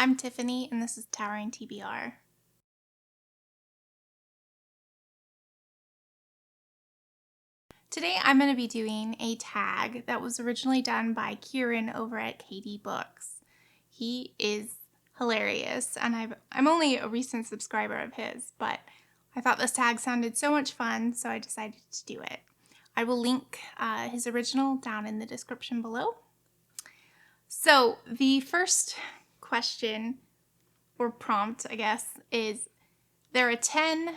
I'm Tiffany, and this is Towering TBR. Today I'm going to be doing a tag that was originally done by Kieran over at KD Books. He is hilarious, and I'm only a recent subscriber of his, but I thought this tag sounded so much fun, so I decided to do it. I will link his original down in the description below. So the first question, or prompt, I guess, is there are 10,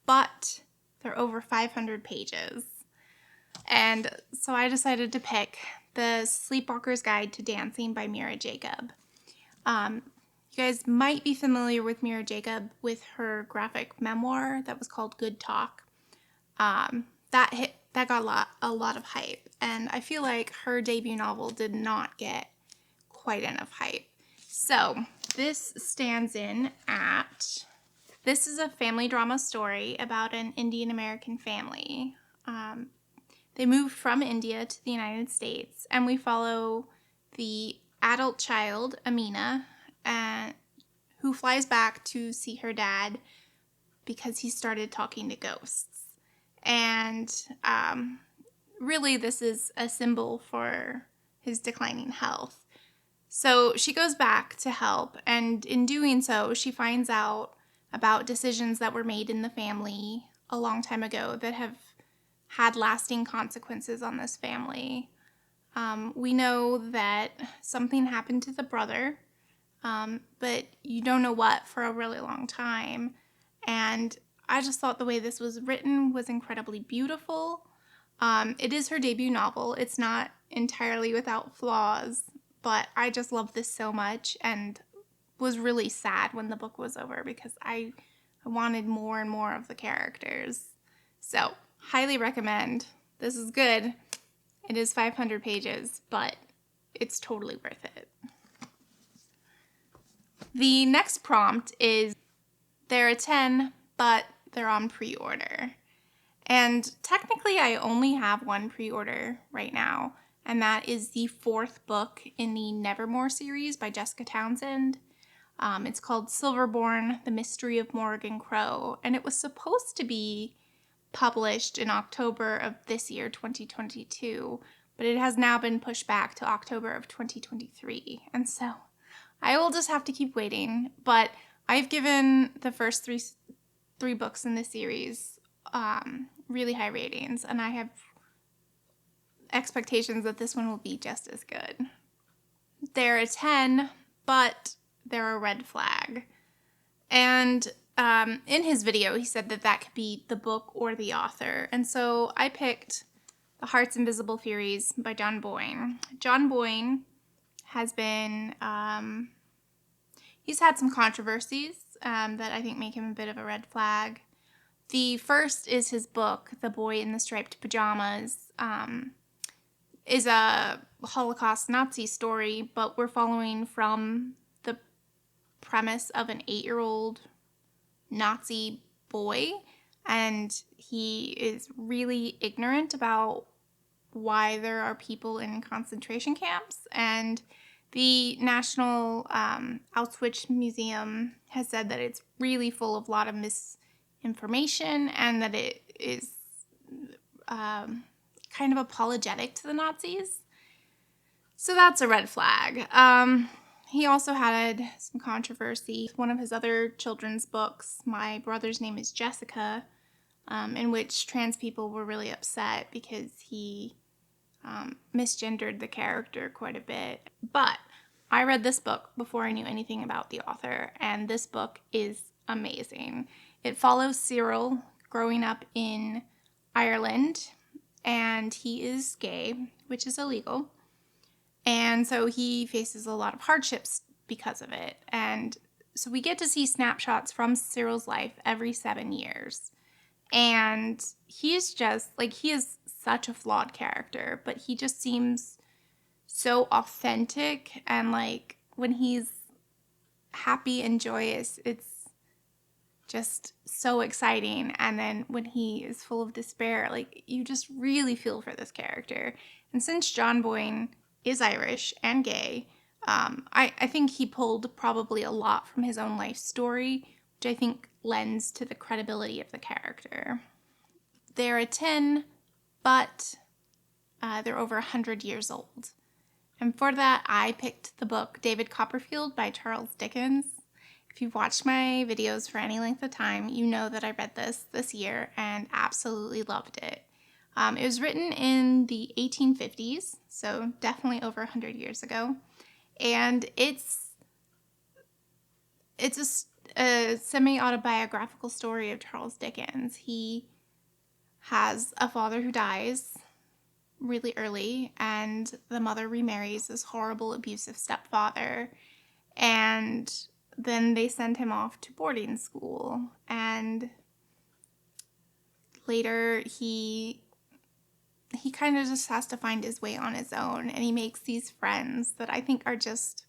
but they're over 500 pages. And so I decided to pick the Sleepwalker's Guide to Dancing by Mira Jacob. You guys might be familiar with Mira Jacob with her graphic memoir that was called Good Talk. That got a lot of hype, and I feel like her debut novel did not get quite enough hype. So this stands in at, this is a family drama story about an Indian American family. They moved from India to the United States, and we follow the adult child, Amina, who flies back to see her dad because he started talking to ghosts. And really, this is a symbol for his declining health. So she goes back to help, and in doing so, she finds out about decisions that were made in the family a long time ago that have had lasting consequences on this family. We know that something happened to the brother, but you don't know what for a really long time. And I just thought the way this was written was incredibly beautiful. It is her debut novel. It's not entirely without flaws, but I just love this so much and was really sad when the book was over because I wanted more and more of the characters. So, highly recommend. This is good. It is 500 pages, but it's totally worth it. The next prompt is, there are 10, but they're on pre-order. And technically I only have one pre-order right now, and that is the 4th book in the Nevermore series by Jessica Townsend. It's called Silverborn, The Mystery of Morrigan Crow, and it was supposed to be published in October of this year, 2022, but it has now been pushed back to October of 2023, and so I will just have to keep waiting. But I've given the first three books in this series really high ratings, and I have expectations that this one will be just as good. There are 10, but they're a red flag. And in his video, he said that could be the book or the author. And so I picked The Heart's Invisible Furies by John Boyne. John Boyne has been, he's had some controversies that I think make him a bit of a red flag. The first is his book, The Boy in the Striped Pajamas, is a Holocaust Nazi story, but we're following from the premise of an 8-year-old Nazi boy, and he is really ignorant about why there are people in concentration camps, and the National Auschwitz Museum has said that it's really full of a lot of misinformation and that it is kind of apologetic to the Nazis. So that's a red flag. He also had some controversy. One of his other children's books, My Brother's Name is Jessica, in which trans people were really upset because he misgendered the character quite a bit. But I read this book before I knew anything about the author, and this book is amazing. It follows Cyril growing up in Ireland, and he is gay, which is illegal. And so he faces a lot of hardships because of it. And so we get to see snapshots from Cyril's life every 7 years. And he's just, he is such a flawed character, but he just seems so authentic. And, when he's happy and joyous, it's just so exciting. And then when he is full of despair, you just really feel for this character. And since John Boyne is Irish and gay, I think he pulled probably a lot from his own life story, which I think lends to the credibility of the character. They're a 10, but they're over 100 years old. And for that, I picked the book David Copperfield by Charles Dickens. If you've watched my videos for any length of time, you know that I read this year and absolutely loved it. It was written in the 1850s, so definitely over 100 years ago. And it's a semi-autobiographical story of Charles Dickens. He has a father who dies really early, and the mother remarries this horrible, abusive stepfather, and then they send him off to boarding school, and later he kind of just has to find his way on his own, and he makes these friends that I think are just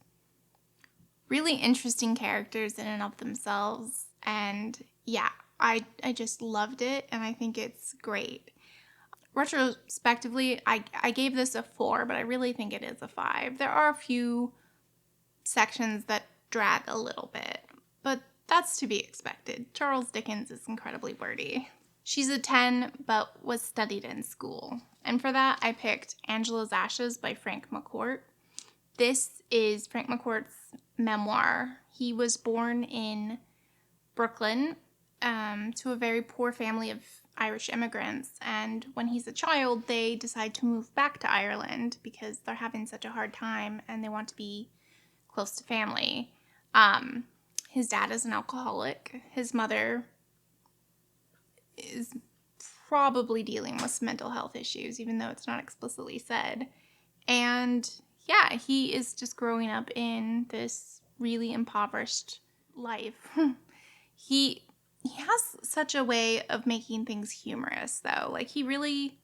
really interesting characters in and of themselves. And yeah, I just loved it, and I think it's great. Retrospectively, I gave this a 4, but I really think it is a 5. There are a few sections that drag a little bit, but that's to be expected. Charles Dickens is incredibly wordy. She's a 10, but was studied in school. And for that, I picked Angela's Ashes by Frank McCourt. This is Frank McCourt's memoir. He was born in Brooklyn to a very poor family of Irish immigrants, and when he's a child, they decide to move back to Ireland because they're having such a hard time and they want to be close to family. His dad is an alcoholic. His mother is probably dealing with some mental health issues, even though it's not explicitly said. And yeah, he is just growing up in this really impoverished life. He has such a way of making things humorous, though. Like, he really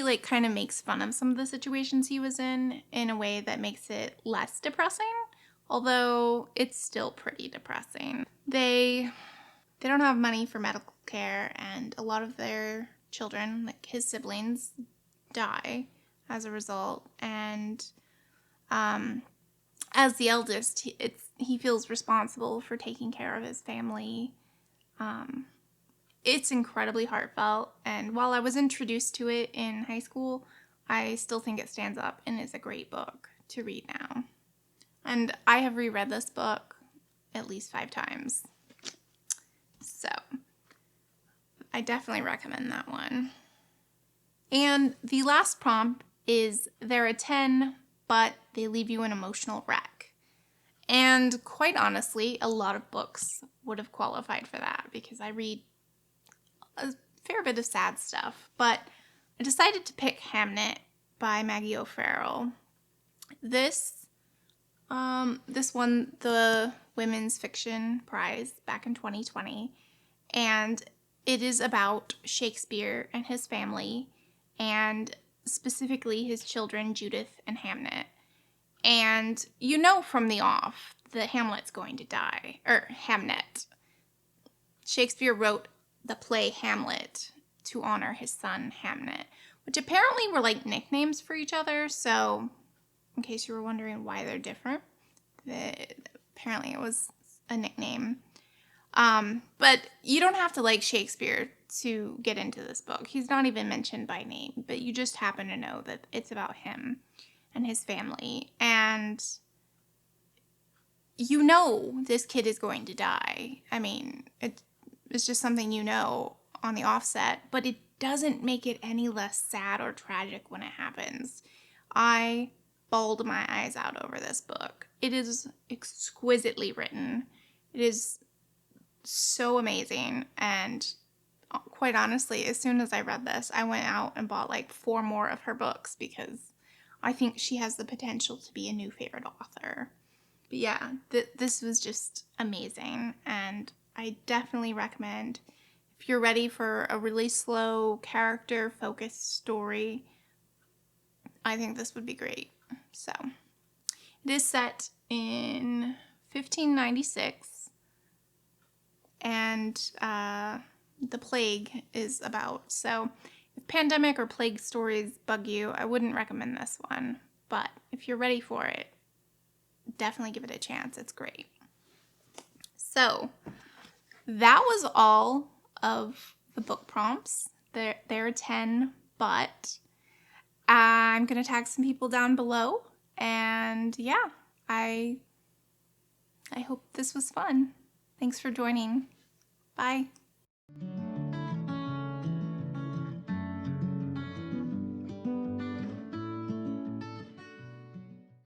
like kind of makes fun of some of the situations he was in a way that makes it less depressing, although it's still pretty depressing. They don't have money for medical care, and a lot of their children, like his siblings, die as a result. And as the eldest, he feels responsible for taking care of his family. It's incredibly heartfelt, and while I was introduced to it in high school, I still think it stands up and is a great book to read now. And I have reread this book at least 5 times. So I definitely recommend that one. And the last prompt is they're a 10, but they leave you an emotional wreck. And quite honestly, a lot of books would have qualified for that because I read a fair bit of sad stuff. But I decided to pick Hamnet by Maggie O'Farrell. This won the Women's Fiction Prize back in 2020, and it is about Shakespeare and his family, and specifically his children, Judith and Hamnet. And you know from the off that Hamlet's going to die, or Hamnet. Shakespeare wrote the play Hamlet to honor his son Hamnet, which apparently were like nicknames for each other. So in case you were wondering why they're different, apparently it was a nickname. But you don't have to like Shakespeare to get into this book. He's not even mentioned by name, but you just happen to know that it's about him and his family. And you know this kid is going to die. I mean, it's just something you know on the offset, but it doesn't make it any less sad or tragic when it happens. I bawled my eyes out over this book. It is exquisitely written. It is so amazing, and quite honestly, as soon as I read this, I went out and bought like 4 more of her books because I think she has the potential to be a new favorite author. But yeah, this was just amazing, and I definitely recommend if you're ready for a really slow, character-focused story. I think this would be great. So, it is set in 1596, and the plague is about. So, if pandemic or plague stories bug you, I wouldn't recommend this one. but if you're ready for it, definitely give it a chance. It's great. So that was all of the book prompts. There are 10, but I'm going to tag some people down below. And yeah, I hope this was fun. Thanks for joining. Bye.